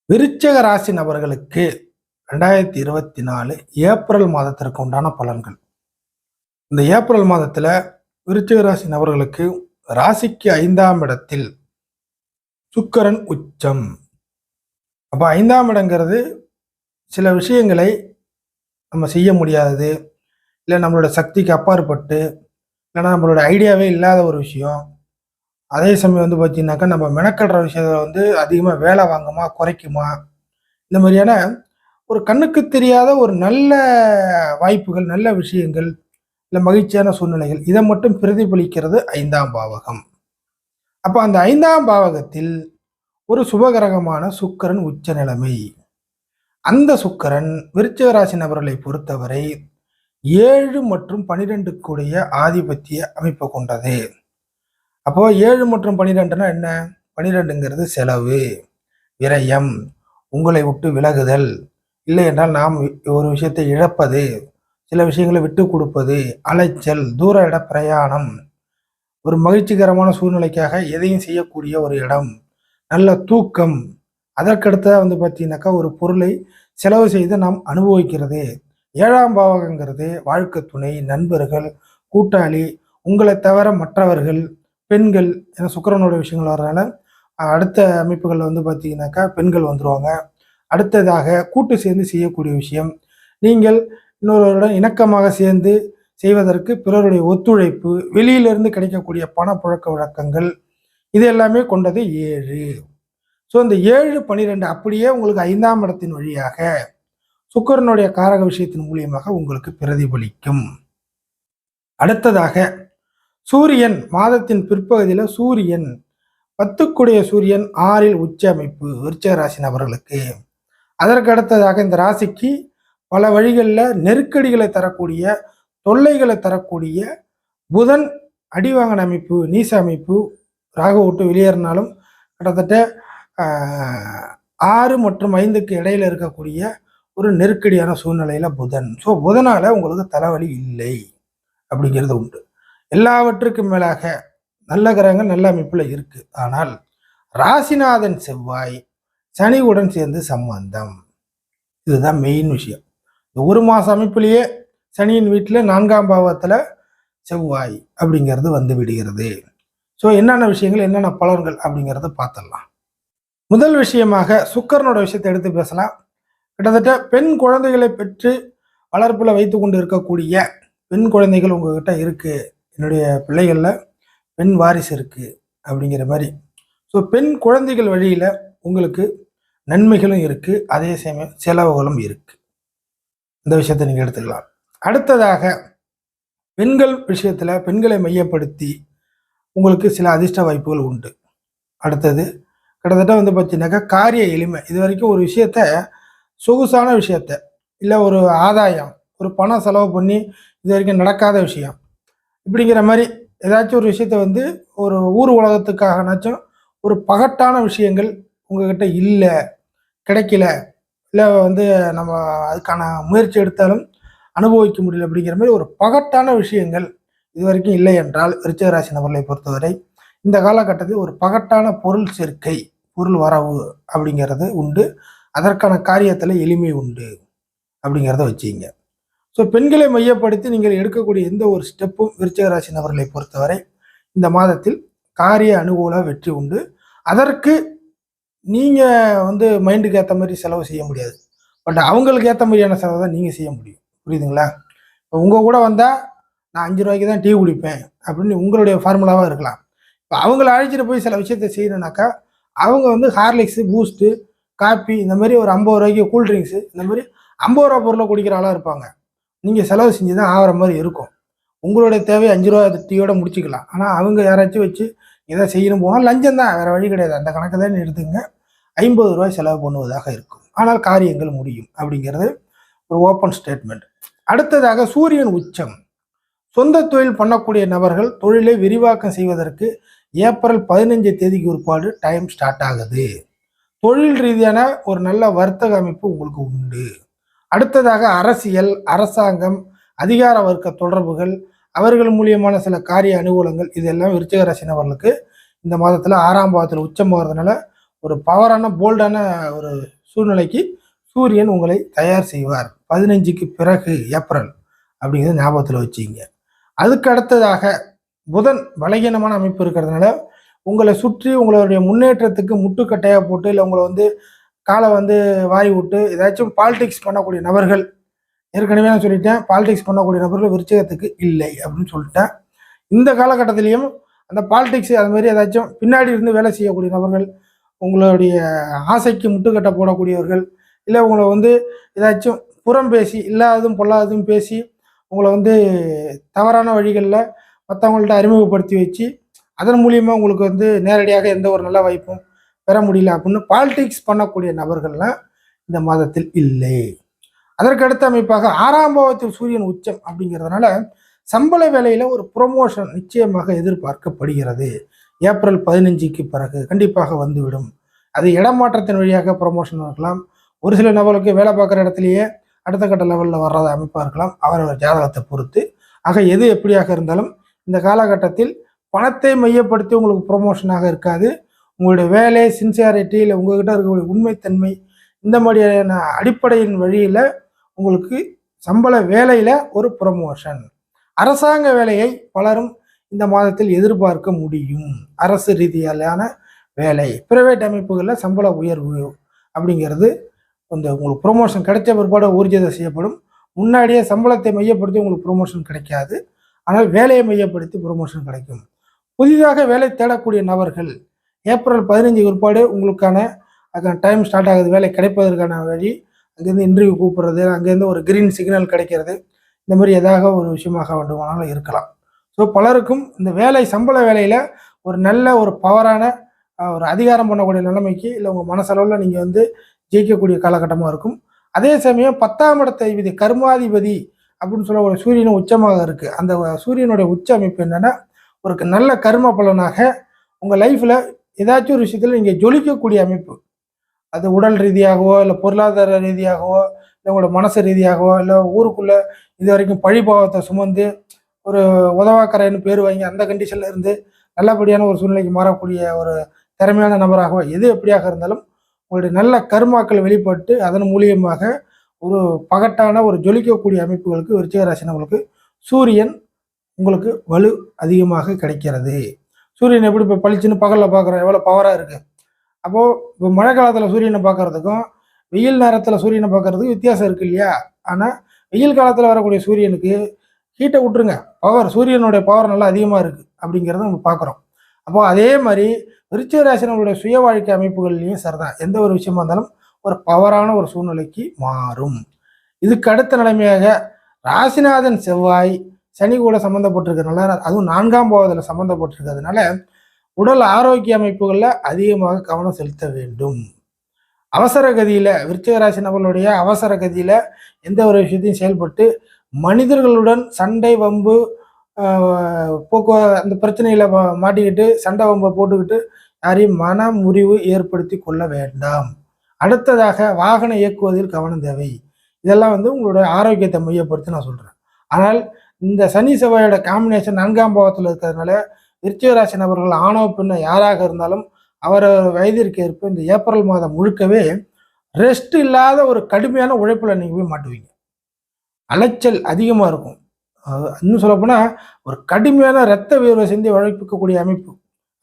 விருச்சிக ராசி நபர்களுக்கு 2024 ஏப்ரல் மாதத்திற்கு உண்டான பலன்கள். இந்த ஏப்ரல் மாதத்துல விருச்சிக ராசி நபர்களுக்கு ராசிக்கு 5ஆம் இடத்தில் சுக்கிரன் உச்சம். அப்ப 5ஆம் இடங்கிறது சில விஷயங்களை நம்ம செய்ய முடியாதது, இல்லை நம்மளோட சக்திக்கு அப்பாற்பட்டு, இல்லைன்னா நம்மளோட ஐடியாவே இல்லாத ஒரு விஷயம். அதே சமயம் பார்த்தீங்கன்னாக்கா நம்ம மெனக்கடுற விஷயத்த அதிகமாக வேலை வாங்குமா, குறைக்குமா, இந்த மாதிரியான ஒரு கண்ணுக்கு தெரியாத ஒரு நல்ல வாய்ப்புகள், நல்ல விஷயங்கள், இல்லை மகிழ்ச்சியான சூழ்நிலைகள் இதை மட்டும் பிரதிபலிக்கிறது 5ஆம் பாவகம். அப்போ அந்த 5ஆம் பாவகத்தில் ஒரு சுபகிரகமான சுக்கிரன் உச்ச நிலைமை. அந்த சுக்கிரன் விருச்சிக ராசி நபர்களை பொறுத்தவரை 7 மற்றும் 12 கூடிய ஆதிபத்திய அமைப்பு கொண்டது. அப்போ 7 மற்றும் 12னா என்ன? 12ங்கிறது செலவு, விரயம், உங்களை விட்டு விலகுதல், இல்லை என்றால் நாம் ஒரு விஷயத்தை இழப்பது, சில விஷயங்களை விட்டு கொடுப்பது, அலைச்சல், தூர இட பிரயாணம், ஒரு மகிழ்ச்சிகரமான சூழ்நிலைக்காக எதையும் செய்யக்கூடிய ஒரு இடம், நல்ல தூக்கம், அதற்கடுத்த பார்த்தீங்கன்னாக்கா ஒரு பொருளை செலவு செய்து நாம் அனுபவிக்கிறது. 7ஆம் பாவகங்கிறது வாழ்க்கை துணை, நண்பர்கள், கூட்டாளி, உங்களை தவிர மற்றவர்கள், பெண்கள், ஏன்னா சுக்கிரனோட விஷயங்கள் வர்றதுனால அடுத்த அமைப்புகள் பார்த்தீங்கன்னாக்கா பெண்கள் வந்துடுவாங்க. அடுத்ததாக கூட்டு சேர்ந்து செய்யக்கூடிய விஷயம், நீங்கள் இன்னொருவருடன் இணக்கமாக சேர்ந்து செய்வதற்கு பிறருடைய ஒத்துழைப்பு, வெளியிலிருந்து கிடைக்கக்கூடிய பணப்புழக்க வழக்கங்கள், இது எல்லாமே கொண்டது 7. ஸோ இந்த 7, 12 அப்படியே உங்களுக்கு 5ஆம் இடத்தின் வழியாக சுக்கிரனுடைய காரக விஷயத்தின் மூலியமாக உங்களுக்கு பிரதிபலிக்கும். அடுத்ததாக சூரியன் மாதத்தின் பிற்பகுதியில் சூரியன் 10 சூரியன் 6ல் உச்ச அமைப்பு விருச்சிக ராசி நபர்களுக்கு. அதற்கு அடுத்ததாக இந்த ராசிக்கு பல வழிகளில் நெருக்கடிகளை தரக்கூடிய, தொல்லைகளை தரக்கூடிய புதன் அடிவாங்கன அமைப்பு, நீச அமைப்பு, ராகு விட்டு வெளியேறினாலும் கிட்டத்தட்ட 6 மற்றும் 5க்கு இடையில இருக்கக்கூடிய ஒரு நெருக்கடியான சூழ்நிலையில புதன். ஸோ புதனால உங்களுக்கு தலைவலி இல்லை அப்படிங்கிறது உண்டு. எல்லாவற்றுக்கும் மேலாக நல்ல கிரகங்கள் நல்ல அமைப்புல இருக்கு. ஆனால் ராசிநாதன் செவ்வாய் சனியுடன் சேர்ந்து சம்பந்தம், இதுதான் மெயின் விஷயம். இந்த ஒரு மாச அமைப்புலேயே சனியின் வீட்டில் 4ஆம் பாவத்துல செவ்வாய் அப்படிங்கிறது வந்து விடுகிறது. ஸோ என்னென்ன விஷயங்கள், என்னென்ன பலன்கள் அப்படிங்கிறத பார்த்துடலாம். முதல் விஷயமாக சுக்கிரனோட விஷயத்தை எடுத்து பேசலாம். கிட்டத்தட்ட பெண் குழந்தைகளை பெற்று வளர்ப்பில் வைத்து கொண்டு இருக்கக்கூடிய பெண் குழந்தைகள் உங்ககிட்ட இருக்கு, என்னுடைய பிள்ளைகளில் பெண் வாரிசு இருக்கு அப்படிங்கிற மாதிரி. ஸோ பெண் குழந்தைகள் வழியில் உங்களுக்கு நன்மைகளும் இருக்கு, அதே சமயம் செலவுகளும் இருக்கு. இந்த விஷயத்தை நீங்கள் எடுத்துக்கலாம். அடுத்ததாக பெண்கள் விஷயத்தில் பெண்களை மையப்படுத்தி உங்களுக்கு சில அதிர்ஷ்ட வாய்ப்புகள் உண்டு. அடுத்தது கிட்டத்தட்ட பார்த்தீங்கன்னாக்கா காரிய எளிமை. இது வரைக்கும் ஒரு விஷயத்த, சொகுசான விஷயத்த, இல்லை ஒரு ஆதாயம், ஒரு பணம் செலவு பண்ணி இது வரைக்கும் நடக்காத விஷயம், இப்படிங்கிற மாதிரி ஏதாச்சும் ஒரு விஷயத்த ஒரு ஊர் உலகத்துக்காகனாச்சும் ஒரு பகட்டான விஷயங்கள் உங்ககிட்ட இல்லை, கிடைக்கல, இல்லை நம்ம அதுக்கான முயற்சி எடுத்தாலும் அனுபவிக்க முடியல அப்படிங்கிற மாதிரி ஒரு பகட்டான விஷயங்கள் இது வரைக்கும் இல்லை என்றால் விருச்சிக ராசி நபர்களை பொறுத்தவரை இந்த காலகட்டத்தில் ஒரு பகட்டான பொருள் சேர்க்கை, பொருள் வரவு அப்படிங்கிறது உண்டு. அதற்கான காரியத்தில் எளிமை உண்டு அப்படிங்கிறத வச்சுங்க. ஸோ பெண்களை மையப்படுத்தி நீங்கள் எடுக்கக்கூடிய எந்த ஒரு ஸ்டெப்பும் விருச்சிக ராசி நபர்களை பொறுத்தவரை இந்த மாதத்தில் காரிய அனுகூல வெற்றி உண்டு. அதற்கு நீங்கள் மைண்டுக்கு ஏற்ற மாதிரி செலவு செய்ய முடியாது. பட் அவங்களுக்கு ஏற்ற மாதிரியான செலவு தான் நீங்கள் செய்ய முடியும். புரியுதுங்களா? இப்போ உங்கள் கூட வந்தால் நான் 5 ரூபாய்க்கு தான் டீ குடிப்பேன் அப்படின்னு உங்களுடைய ஃபார்முலாவாக இருக்கலாம். இப்போ அவங்கள அழைச்சிட்டு போய் சில விஷயத்த செய்யணுன்னாக்கா அவங்க ஹார்லிக்ஸு, பூஸ்ட்டு, காப்பி, இந்த மாதிரி ஒரு 50 ரூபாய்க்கு கூல்ட்ரிங்க்ஸு, இந்த மாதிரி 50 ரூபா பொருளை குடிக்கிற ஆளாக இருப்பாங்க. நீங்கள் செலவு செஞ்சு தான் ஆகிற மாதிரி இருக்கும். உங்களுடைய தேவை 5 ரூபா டீயோட முடிச்சுக்கலாம். ஆனால் அவங்க யாராச்சும் வச்சு எதை செய்யணும் போனால் லஞ்சம் தான், வேறு வழி கிடையாது. அந்த கணக்கு தான் எடுத்துங்க. 50 ரூபாய் செலவு பண்ணுவதாக இருக்கும். ஆனால் காரியங்கள் முடியும் அப்படிங்கிறது ஒரு ஓப்பன் ஸ்டேட்மெண்ட். அடுத்ததாக சூரியன் உச்சம். சொந்த தொழில் பண்ணக்கூடிய நபர்கள் தொழிலை விரிவாக்கம் செய்வதற்கு ஏப்ரல் 15 தேதிக்கு ஒருபாடு டைம் ஸ்டார்ட் ஆகுது. தொழில் ரீதியான ஒரு நல்ல வர்த்தக அமைப்பு உங்களுக்கு உண்டு. அடுத்ததாக அரசியல், அரசாங்கம், அதிகார வர்க்க தொடர்புகள், அவர்கள் மூலியமான சில காரிய அனுகூலங்கள், இதெல்லாம் விருச்சிக ராசி நபர்களுக்கு இந்த மாதத்தில் 6ஆம் பாவத்தில் உச்சம் போகிறதுனால ஒரு பவரான போல்டான ஒரு சூழ்நிலைக்கு சூரியன் உங்களை தயார் செய்வார் 15க்கு பிறகு ஏப்ரல் அப்படிங்கிறத ஞாபகத்தில் வச்சுங்க. அதுக்கு அடுத்ததாக புதன் பலகீனமான அமைப்பு இருக்கிறதுனால உங்களை சுற்றி உங்களுடைய முன்னேற்றத்துக்கு முட்டுக்கட்டையாக போட்டு இல்லை உங்களை வந்து காலை வந்து வாரி விட்டு ஏதாச்சும் பாலிடிக்ஸ் பண்ணக்கூடிய நபர்கள், ஏற்கனவே நான் சொல்லிட்டேன், பாலிடிக்ஸ் பண்ணக்கூடிய நபர்கள் விருச்சிகத்துக்கு இல்லை அப்படின்னு சொல்லிட்டேன். இந்த காலகட்டத்திலையும் அந்த பாலிடிக்ஸ் அது மாதிரி ஏதாச்சும் பின்னாடி இருந்து வேலை செய்யக்கூடிய நபர்கள், உங்களுடைய ஆசைக்கு முட்டுக்கட்டை போடக்கூடியவர்கள், இல்லை உங்களை வந்து ஏதாச்சும் புறம் பேசி இல்லாததும் பொல்லாததும் பேசி உங்களை வந்து தவறான வழிகளில் மற்றவங்கள்ட்ட அறிமுகப்படுத்தி வச்சு அதன் மூலியமாக உங்களுக்கு வந்து நேரடியாக எந்த ஒரு நல்ல வாய்ப்பும் பெற முடியல அப்படின்னு பாலிடிக்ஸ் பண்ணக்கூடிய நபர்கள்லாம் இந்த மாதத்தில் இல்லை. அதற்கு அடுத்த அமைப்பாக 6ஆம் பாவத்தில் சூரியன் உச்சம் அப்படிங்கிறதுனால சம்பள வேலையில் ஒரு ப்ரொமோஷன் நிச்சயமாக எதிர்பார்க்கப்படுகிறது. ஏப்ரல் 15க்கு பிறகு கண்டிப்பாக வந்துவிடும். அது இடமாற்றத்தின் வழியாக ப்ரொமோஷன் இருக்கலாம். ஒரு சில நபர்களுக்கு வேலை பார்க்குற இடத்துலையே அடுத்த கட்ட லெவலில் வர்றத அமைப்பாக இருக்கலாம், அவரவர் ஜாதகத்தை பொறுத்து. ஆக எது எப்படியாக இருந்தாலும் இந்த காலகட்டத்தில் பணத்தை மையப்படுத்தி உங்களுக்கு ப்ரொமோஷனாக இருக்காது. உங்களுடைய வேலை சின்சியாரிட்டி இல்லை உங்கள்கிட்ட இருக்கக்கூடிய உண்மைத்தன்மை இந்த மாதிரியான அடிப்படையின் வழியில் உங்களுக்கு சம்பள வேலையில் ஒரு ப்ரொமோஷன். அரசாங்க வேலையை பலரும் இந்த மாதத்தில் எதிர்பார்க்க முடியும். அரசு ரீதியான வேலை, பிரைவேட் அமைப்புகளில் சம்பள உயர்வு அப்படிங்கிறது உங்களுக்கு ப்ரொமோஷன் கிடைச்ச பிற்பாடு ஊர்ஜிதம் செய்யப்படும். முன்னாடியே சம்பளத்தை மையப்படுத்தி உங்களுக்கு ப்ரொமோஷன் கிடைக்காது, ஆனால் வேலையை மையப்படுத்தி ப்ரொமோஷன் கிடைக்கும். புதிதாக வேலை தேடக்கூடிய நபர்கள் ஏப்ரல் 15 பிற்பாடு உங்களுக்கான டைம் ஸ்டார்ட் ஆகுது. வேலை கிடைப்பதற்கான வழி, அங்கேருந்து இன்டர்வியூ கூப்பிட்றது, அங்கேருந்து ஒரு கிரீன் சிக்னல் கிடைக்கிறது, இந்த மாதிரி ஏதாவது ஒரு விஷயமாக வேண்டுமானாலும் இருக்கலாம். ஸோ பலருக்கும் இந்த வேலை சம்பள வேலையில் ஒரு நல்ல ஒரு பவரான ஒரு அதிகாரம் பண்ணக்கூடிய நிலைமைக்கு இல்லை உங்கள் மனசளவில் நீங்கள் வந்து ஜெயிக்கக்கூடிய காலகட்டமாக இருக்கும். அதே சமயம் 10ஆம் இடத்தை விதி கர்மாதிபதி அப்படின்னு சொல்ல ஒரு சூரியனும் உச்சமாக இருக்குது. அந்த சூரியனுடைய உச்ச அமைப்பு என்னென்னா ஒரு நல்ல கர்ம பலனாக உங்கள் லைஃப்பில் ஏதாச்சும் ஒரு விஷயத்தில் நீங்கள் ஜொலிக்கக்கூடிய அமைப்பு, அது உடல் ரீதியாகவோ இல்லை பொருளாதார ரீதியாகவோ இல்லை உங்களோட மனசு ரீதியாகவோ இல்லை ஊருக்குள்ளே இது வரைக்கும் பழிபாவத்தை சுமந்து ஒரு உதவாக்கரைன்னு பேர் வாங்கி அந்த கண்டிஷனில் இருந்து நல்லபடியான ஒரு சூழ்நிலைக்கு மாறக்கூடிய ஒரு திறமையான நபராகவோ எது எப்படியாக இருந்தாலும் உங்களுடைய நல்ல கர்மாக்கள் வெளிப்பட்டு அதன் மூலியமாக ஒரு பகட்டான ஒரு ஜொலிக்கக்கூடிய அமைப்புகளுக்கு விருச்சிக ராசி நபர்களுக்கு சூரியன் உங்களுக்கு வலு அதிகமாக கிடைக்கிறது. சூரியன் எப்படி இப்போ பளிச்சுன்னு பகலில் பார்க்குறோம், எவ்வளோ பவராக இருக்குது. அப்போது இப்போ மழை காலத்தில் சூரியனை பார்க்குறதுக்கும் வெயில் நேரத்தில் சூரியனை பார்க்குறதுக்கும் வித்தியாசம் இருக்குது இல்லையா? ஆனால் வெயில் காலத்தில் வரக்கூடிய சூரியனுக்கு ஹீட்டை விட்டுருங்க, சூரியனுடைய பவர் நல்லா அதிகமாக இருக்குது அப்படிங்கிறத நம்ம பார்க்குறோம். அப்போது அதே மாதிரி விருச்சிக ராசி நம்மளுடைய சுய வாழ்க்கை அமைப்புகள்லையும் சரிதான், எந்த ஒரு விஷயமா இருந்தாலும் ஒரு பவரான ஒரு சூழ்நிலைக்கு மாறும். இதுக்கு அடுத்த நிலைமையாக ராசிநாதன் செவ்வாய் சனி கூட சம்மந்தப்பட்டிருக்கிறதுனால, அதுவும் 4ஆம் பாவத்தில் சம்மந்தப்பட்டிருக்கிறதுனால உடல் ஆரோக்கிய அமைப்புகளில் அதிகமாக கவனம் செலுத்த வேண்டும். அவசர கதியில் விருச்சிக ராசி நபர்களுடைய அவசர கதியில் எந்த ஒரு விஷயத்தையும் செயல்பட்டு மனிதர்களுடன் சண்டை வம்பு அந்த பிரச்சனையில் மாட்டிக்கிட்டு சண்டை வம்பை போட்டுக்கிட்டு யாரையும் மன முறிவு ஏற்படுத்தி கொள்ள வேண்டாம். அடுத்ததாக வாகனம் இயக்குவதில் கவனம் தேவை. இதெல்லாம் வந்து உங்களுடைய ஆரோக்கியத்தை மையப்படுத்தி நான் சொல்கிறேன். ஆனால் இந்த சனி செவ்வாயோட காம்பினேஷன் 4ஆம் பாவத்தில் இருக்கிறதுனால விருச்சிக ராசி நபர்கள் ஆணவ பெண்ண யாராக இருந்தாலும் அவரவர் வயதிற்கு ஏற்ப இந்த ஏப்ரல் மாதம் முழுக்கவே ரெஸ்ட் இல்லாத ஒரு கடுமையான உழைப்பில் நீங்கள் போய் மாட்டுவீங்க. அலைச்சல் அதிகமாக இருக்கும். இன்னும் சொல்லப்போனால் ஒரு கடுமையான இரத்த வியர்வை சிந்தி உழைப்பிக்கக்கூடிய அமைப்பு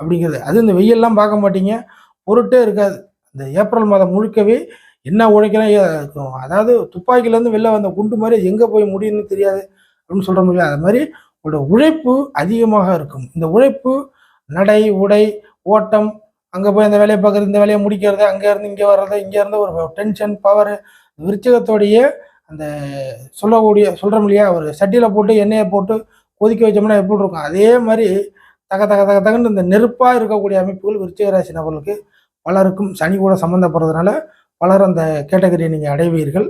அப்படிங்கிறது. அது இந்த வெயிலெலாம் பார்க்க மாட்டீங்க, பொருட்டே இருக்காது. இந்த ஏப்ரல் மாதம் முழுக்கவே என்ன உழைக்கலாம் இருக்கும். அதாவது துப்பாக்கிலேருந்து வெளில வந்த குண்டு மாதிரி எங்கே போய் முடியும்னு தெரியாது அப்படின்னு சொல்கிற முடியல. அது மாதிரி உங்களோட உழைப்பு அதிகமாக இருக்கும். இந்த உழைப்பு நடை உடை ஓட்டம், அங்கே போய் அந்த வேலையை பார்க்குறது, இந்த வேலையை முடிக்கிறது, அங்கேருந்து இங்கே வர்றது, இங்கேருந்து ஒரு டென்ஷன் பவர், விருச்சிகத்தோடைய அந்த சொல்கிறோம் இல்லையா, ஒரு சட்டியில் போட்டு எண்ணெயை போட்டு கொதிக்க வச்சோம்னா எப்படி இருக்கும், அதே மாதிரி தக தக தக தகன்னு இந்த நெருப்பாக இருக்கக்கூடிய அமைப்புகள் விருச்சிக ராசி நபர்களுக்கு பலருக்கும் சனி கூட சம்மந்தப்படுறதுனால பலர் அந்த கேட்டகரியை நீங்கள் அடைவீர்கள்.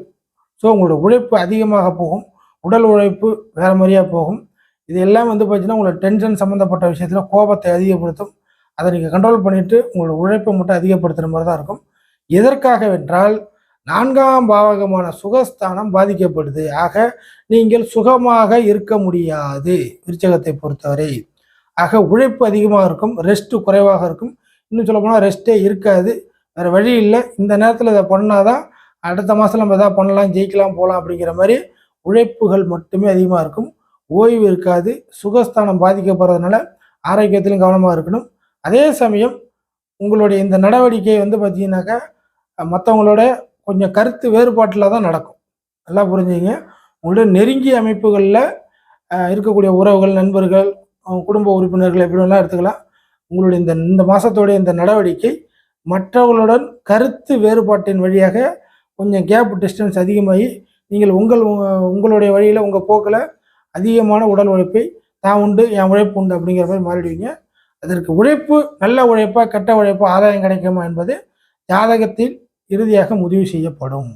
ஸோ உங்களோட உழைப்பு அதிகமாக போகும், உடல் உழைப்பு வேறு மாதிரியாக போகும். இது எல்லாம் வந்து பார்த்தீங்கன்னா உங்களோட டென்ஷன் சம்மந்தப்பட்ட விஷயத்தில் கோபத்தை அதிகப்படுத்தும். அதை நீங்கள் கண்ட்ரோல் பண்ணிவிட்டு உங்களோட உழைப்பை மட்டும் அதிகப்படுத்துகிற மாதிரி தான் இருக்கும். எதற்காக வென்றால் 4ஆம் பாவகமான சுகஸ்தானம் பாதிக்கப்படுது. ஆக நீங்கள் சுகமாக இருக்க முடியாது விருச்சகத்தை பொறுத்தவரை. ஆக உழைப்பு அதிகமாக இருக்கும், ரெஸ்ட்டு குறைவாக இருக்கும். இன்னும் சொல்ல போனால் ரெஸ்ட்டே இருக்காது. வேறு வழி இல்லை, இந்த நேரத்தில் இதை பண்ணாதான் அடுத்த மாதம் நம்ம எதாவது பண்ணலாம், ஜெயிக்கலாம், போகலாம் அப்படிங்கிற மாதிரி உழைப்புகள் மட்டுமே அதிகமாக இருக்கும். ஓய்வு இருக்காது. சுகஸ்தானம் பாதிக்கப்படுறதுனால ஆரோக்கியத்திலும் கவனமாக இருக்கணும். அதே சமயம் உங்களுடைய இந்த நடவடிக்கை வந்து பார்த்தீங்கன்னாக்கா மற்றவங்களோட கொஞ்சம் கருத்து வேறுபாட்டில் தான் நடக்கும். நல்லா புரிஞ்சுங்க. உங்களுடைய நெருங்கிய அமைப்புகளில் இருக்கக்கூடிய உறவுகள், நண்பர்கள், குடும்ப உறுப்பினர்கள் எப்படி வேணாலும் எடுத்துக்கலாம். உங்களுடைய இந்த மாதத்தோடைய இந்த நடவடிக்கை மற்றவர்களுடன் கருத்து வேறுபாட்டின் வழியாக கொஞ்சம் கேப் டிஸ்டன்ஸ் அதிகமாகி நீங்கள் உங்களுடைய வழியில் உங்கள் போக்கில் அதிகமான உடல் உழைப்பை தான் உண்டு, என் உழைப்பு உண்டு அப்படிங்கிற மாதிரி மாறிடுவீங்க. அதற்கு உழைப்பு நல்ல உழைப்பா, கெட்ட உழைப்பா, ஆதாயம் கிடைக்குமா என்பது ஜாதகத்தில் இறுதியாக முடிவு செய்யப்படும்.